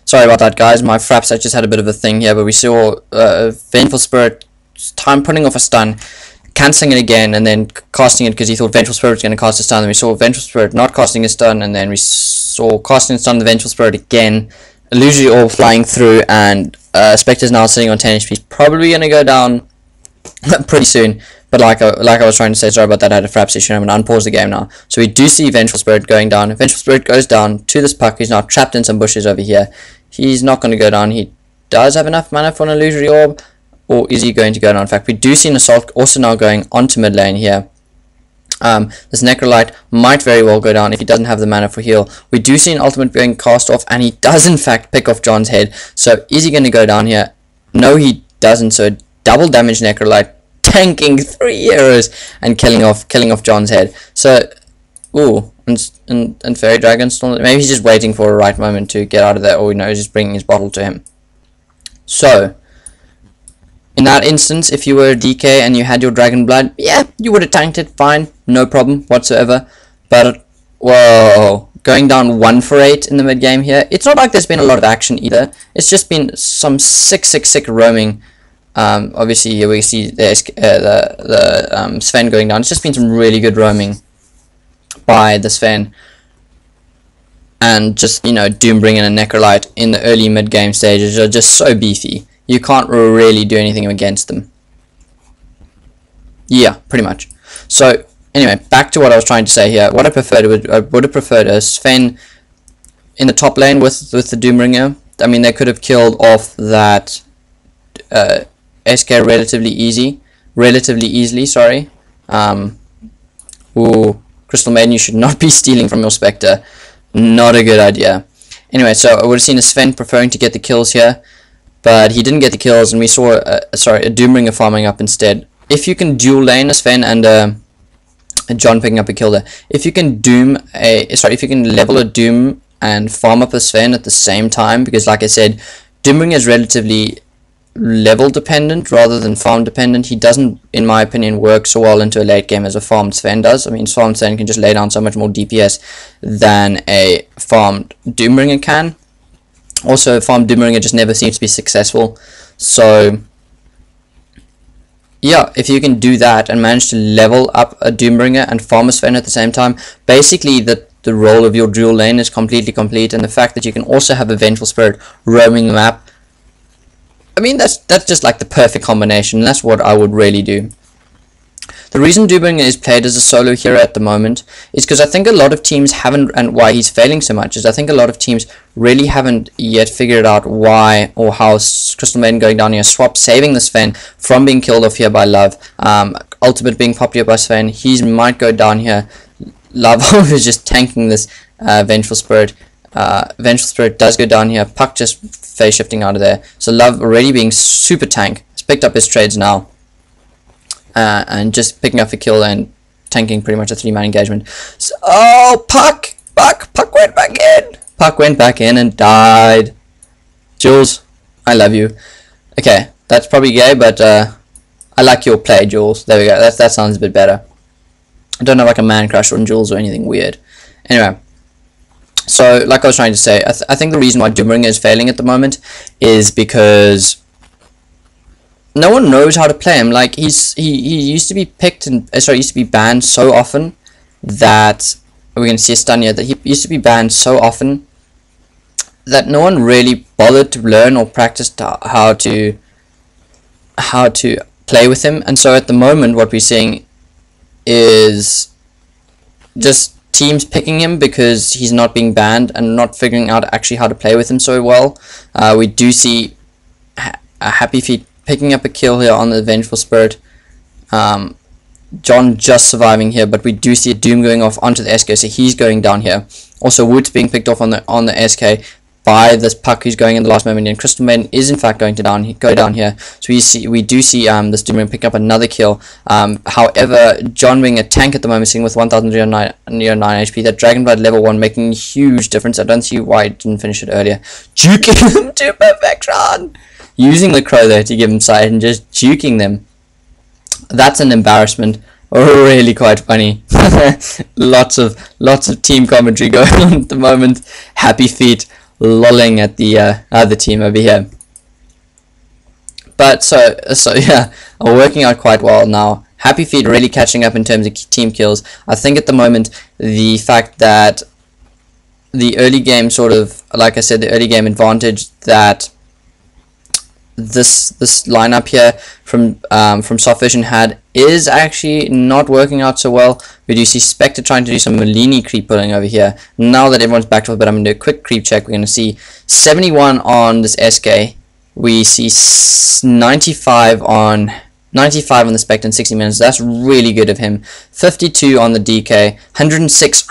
Sorry about that, guys. My fraps, I just had a bit of a thing here, but we saw Vengeful Spirit time putting off a stun, cancelling it again, and then casting it because he thought Vengeful Spirit was going to cast a stun. Then we saw Vengeful Spirit not casting a stun, and then we saw casting a stun the Vengeful Spirit again. Illusory Orb flying through, and Spectre's now sitting on 10 HP. He's probably going to go down pretty soon. But like I was trying to say, sorry about that, I had a frap session. I'm going to unpause the game now. So we do see Vengeful Spirit going down. Vengeful Spirit goes down to this puck. He's now trapped in some bushes over here. He's not going to go down. He does have enough mana for an Illusory Orb. Or is he going to go down? In fact, we do see an Assault also now going onto mid lane here. This Necrolite might very well go down if he doesn't have the mana for heal. We do see an ultimate being cast off, and he does in fact pick off John's head. So is he going to go down here? No, he doesn't. So double damage Necrolite, tanking 3 arrows and killing off John's head. So, ooh, and Fairy Dragon still, maybe he's just waiting for a right moment to get out of there, or he's just bringing his bottle to him. So, in that instance, if you were a DK and you had your Dragon Blood, yeah, you would have tanked it, fine, no problem whatsoever. But, whoa, going down 1 for 8 in the mid game here, it's not like there's been a lot of action either. It's just been some sick roaming. Obviously here we see the Sven going down. It's just been some really good roaming by the Sven, and just, you know, Doombringer and Necrolite in the early mid game stages are just so beefy. You can't really do anything against them. Yeah, pretty much. So anyway, back to what I was trying to say here. What I would have preferred a Sven in the top lane with the Doombringer. I mean, they could have killed off that SK relatively easily, sorry. Ooh, Crystal Maiden, you should not be stealing from your Spectre. Not a good idea. Anyway, so I would have seen a Sven preferring to get the kills here, but he didn't get the kills, and we saw a Doombringer farming up instead. If you can dual lane a Sven and a John picking up a kill there, if you can level a Doom and farm up a Sven at the same time, because like I said, Doombringer is relatively level dependent rather than farm dependent. He doesn't, in my opinion, work so well into a late game as a farmed Sven does. I mean, farmed Sven can just lay down so much more DPS than a farmed Doombringer can. Also, farmed Doombringer just never seems to be successful. So yeah, if you can do that and manage to level up a Doombringer and farm a Sven at the same time, basically the role of your dual lane is completely complete. And the fact that you can also have a Vengeful Spirit roaming the map, I mean, that's just like the perfect combination. That's what I would really do. The reason Doombringer is played as a solo hero at the moment is because I think a lot of teams haven't, and why he's failing so much is I think a lot of teams really haven't yet figured out why or how Crystal Maiden going down here, Swap saving the Sven from being killed off here by Love, Ultimate being popped here by Sven, he might go down here. Love is just tanking this Vengeful Spirit. Vengeful Spirit does go down here, Puck just phase shifting out of there, so Love already being super tank, has picked up his trades now, and just picking up a kill and tanking pretty much a 3-man engagement. So, oh, Puck went back in, Puck went back in and died. Jules, I love you. Okay, that's probably gay, but I like your play, Jules. There we go, that sounds a bit better. I don't have like a man crush on Jules or anything weird. Anyway, so, like I was trying to say, I think the reason why Doombringer is failing at the moment is because no one knows how to play him. Like, he used to be picked and used to be banned so often that we're going to see a stun here. That he used to be banned so often that no one really bothered to learn or practice how to play with him. And so at the moment, what we're seeing is just teams picking him because he's not being banned and not figuring out actually how to play with him so well. We do see a HappyFeet picking up a kill here on the Vengeful Spirit. John just surviving here, but we do see a Doom going off onto the SK, so he's going down here. Also, Woods being picked off on the SK by this Puck who's going in the last moment, and Crystal Maiden is in fact going to go down here. So we do see this Doombringer pick up another kill. However, John being a tank at the moment, sitting with 1,309 HP, that Dragon Blood level 1 making a huge difference. I don't see why it didn't finish it earlier. Juking them to perfection! Using the crow there to give him sight and just juking them. That's an embarrassment. Really quite funny. lots of team commentary going on at the moment. HappyFeet lolling at the other team over here. But so yeah, are working out quite well now. HappyFeet really catching up in terms of team kills. I think at the moment the fact that the early game sort of, like I said, the early game advantage that this lineup here from SoftVision had is actually not working out so well. We do see Spectre trying to do some Molini creep pulling over here. Now that everyone's back to it, but I'm going to do a quick creep check. We're going to see 71 on this SK. We see 95 on the Spectre in 60 minutes. That's really good of him. 52 on the DK. 106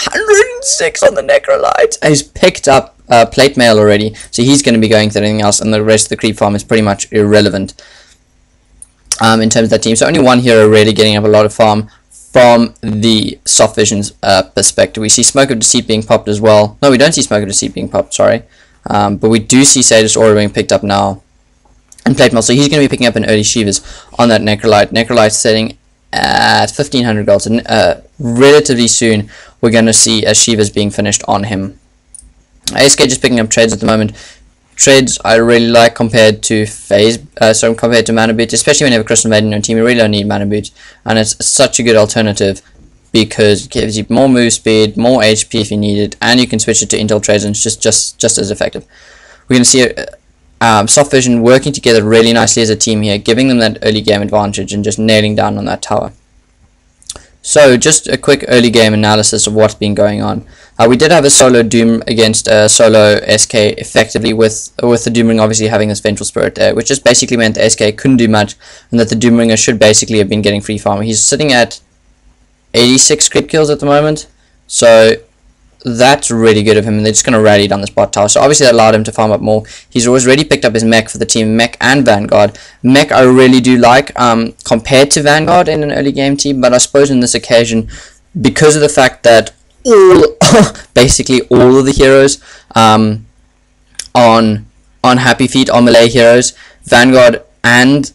on the Necrolite. He's picked up plate mail already, so he's going to be going through anything else, and the rest of the creep farm is pretty much irrelevant in terms of that team. So only one hero really getting up a lot of farm from the SoftVision's perspective. We see Smoke of Deceit being popped as well. No, we don't see Smoke of Deceit being popped, sorry. But we do see Sadist Aura being picked up now. And plate mail, so he's going to be picking up an early Shivas on that Necrolite. Necrolite setting at 1500 gold, so relatively soon we're going to see a Shivas being finished on him. ASK just picking up trades at the moment. Trades I really like compared to compared to Mana Boots, especially when you have a Crystal Maiden in your team. You really don't need Mana Boots, and it's such a good alternative because it gives you more move speed, more HP if you need it, and you can switch it to Intel trades, and it's just as effective. We're going to see SoftVision working together really nicely as a team here, giving them that early game advantage and just nailing down on that tower. So just a quick early game analysis of what's been going on. We did have a solo Doom against a solo SK effectively, with the Doomring obviously having this Vengeful Spirit there, which just basically meant the SK couldn't do much, and that the Doomringer should basically have been getting free farm. He's sitting at 86 creep kills at the moment, so that's really good of him, and they're just going to rally down this bot tower. So obviously that allowed him to farm up more. He's already picked up his mech for the team, mech and Vanguard. Mech I really do like compared to Vanguard in an early game team, but I suppose in this occasion, because of the fact that basically all of the heroes on HappyFeet are melee heroes, Vanguard and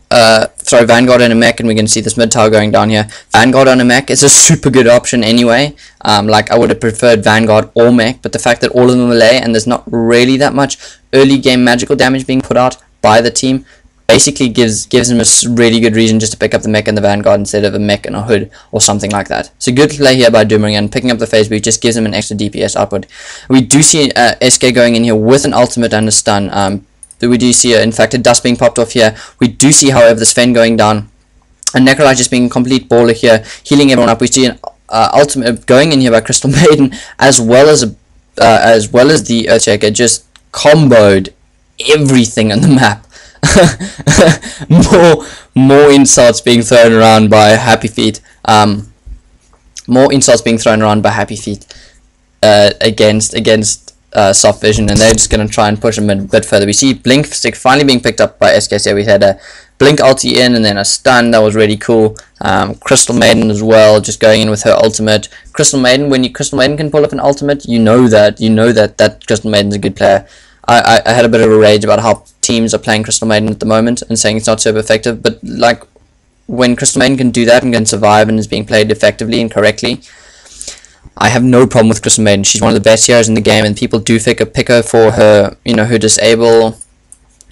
Vanguard and a mech, and we're going to see this mid tower going down here. Vanguard on a mech is a super good option anyway. Like I would have preferred Vanguard or mech, but the fact that all of them are melee and there's not really that much early game magical damage being put out by the team basically gives them a really good reason just to pick up the mech and the Vanguard instead of a mech and a hood or something like that. So good play here by Doomring, and picking up the phase boot just gives him an extra DPS output. We do see SK going in here with an ultimate and a stun. We do see, in fact, a dust being popped off here. We do see, however, the Sven going down, and Necrolite just being a complete baller here, healing everyone up. We see an ultimate going in here by Crystal Maiden, as well as the Earthshaker, just comboed everything on the map. more insults being thrown around by HappyFeet. More insults being thrown around by HappyFeet against SoftVision, and they're just going to try and push them a bit further. We see Blink Stick finally being picked up by SKC. We had a Blink ulti in and then a stun. That was really cool. Crystal Maiden as well, just going in with her ultimate. Crystal Maiden, when Crystal Maiden can pull up an ultimate, you know that Crystal Maiden's a good player. I had a bit of a rage about how teams are playing Crystal Maiden at the moment and saying it's not super effective, but like when Crystal Maiden can do that and can survive and is being played effectively and correctly, I have no problem with Crystal Maiden. She's one of the best heroes in the game, and people do pick her for her, her disable,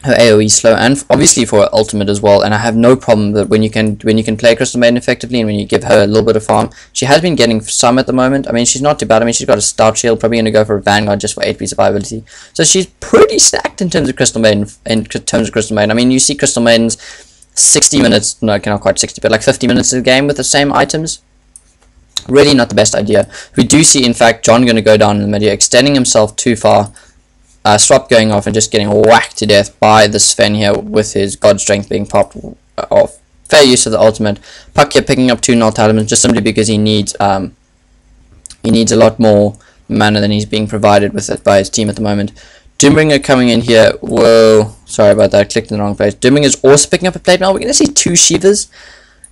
her AoE slow, and obviously for her ultimate as well. And I have no problem that when you can play Crystal Maiden effectively and when you give her a little bit of farm. She has been getting some at the moment. I mean, she's not too bad. I mean, she's got a stout shield, probably going to go for a Vanguard just for HP survivability. So she's pretty stacked in terms of Crystal Maiden. I mean, you see Crystal Maiden's 60 minutes, no, not quite 60, but like 50 minutes of the game with the same items. Really not the best idea. We do see, in fact, John going to go down in the mid here, extending himself too far. Swap going off and just getting whacked to death by the Sven here with his God Strength being popped off. Fair use of the ultimate. Puck here picking up 2 null elements just simply because he needs a lot more mana than he's being provided with it by his team at the moment. Doombringer coming in here. Whoa, sorry about that. I clicked in the wrong place. Doombringer is also picking up a plate mail. We're going to see 2 Shivas.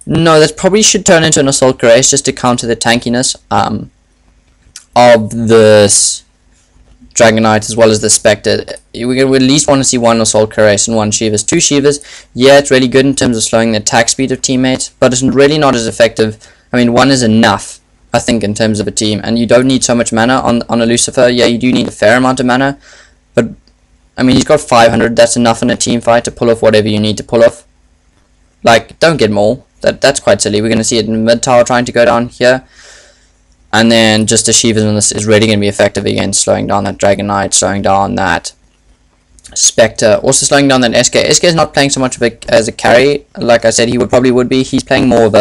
No, that probably should turn into an Assault Cuirass just to counter the tankiness of this Dragonite as well as the Spectre. We at least want to see 1 Assault Cuirass and 1 Shivas. 2 Shivas, yeah, it's really good in terms of slowing the attack speed of teammates, but it's really not as effective. I mean, 1 is enough, I think, in terms of a team. And you don't need so much mana on a Lucifer. Yeah, you do need a fair amount of mana, but I mean, he's got 500. That's enough in a team fight to pull off whatever you need to pull off. Like, don't get more. That's quite silly. We're going to see it in mid tower trying to go down here. And then just a Shiva's on this is really going to be effective against slowing down that Dragon Knight, slowing down that Spectre, also slowing down that SK. SK is not playing so much of as a carry. Like I said, he probably would be. He's playing more of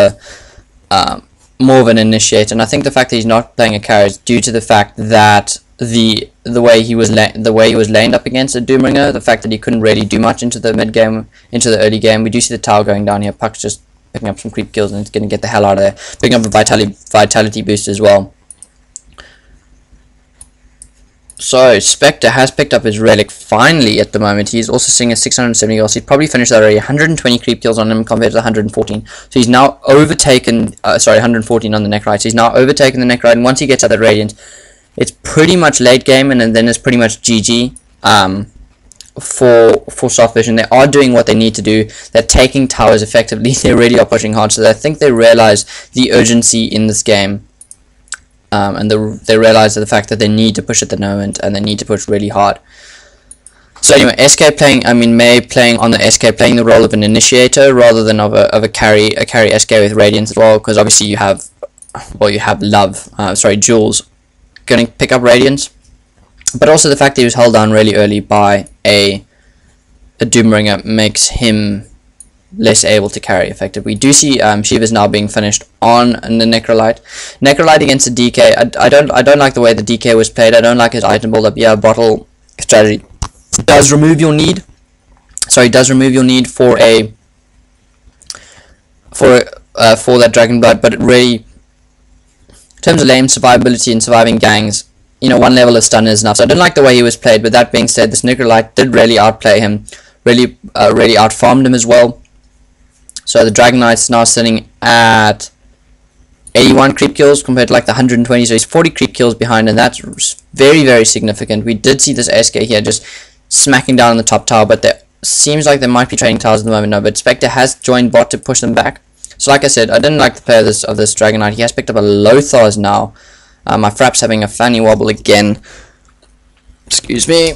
an initiator, and I think the fact that he's not playing a carry is due to the fact that the way he was laned up against a Doomringer, the fact that he couldn't really do much into the mid game, into the early game. We do see the tower going down here. Puck's just picking up some creep kills and it's going to get the hell out of there. Picking up a vitality boost as well. So Spectre has picked up his relic finally at the moment. He's also seeing a 670 kills. He's probably finished that already. 120 creep kills on him compared to 114. So he's now overtaken, 114 on the Necrite. So he's now overtaken the Necrite, and once he gets out of Radiant, it's pretty much late game, and then it's pretty much GG for SoftVision. They are doing what they need to do. They're taking towers effectively. They really are pushing hard. So I think they realize the urgency in this game. And they realize the fact that they need to push at the moment, and they need to push really hard. So anyway, SK playing, May playing on the SK, playing the role of an initiator rather than of a carry SK with Radiance as well, because obviously you have Jules going to pick up Radiance, but also the fact that he was held down really early by a Doomringer makes him less able to carry effectively. We do see Shiva's now being finished on the Necrolite. Necrolite against the DK. I don't like the way the DK was played. I don't like his item build up. Yeah, bottle strategy does remove your need. Sorry, does remove your need for that Dragon Blood, but it really, in terms of lane survivability and surviving gangs, you know, one level of stun is enough. So I don't like the way he was played. But that being said, this Necrolite did really outplay him, really outfarmed him as well. So the Dragon Knight's now sitting at 81 creep kills compared to like the 120, so he's 40 creep kills behind, and that's very, very significant. We did see this SK here just smacking down on the top tower, but there seems like they might be trading towers at the moment. No, but Spectre has joined bot to push them back. So like I said, I didn't like the play of this Dragon Knight. He has picked up a Lothars now. My Frap's having a funny wobble again. Excuse me.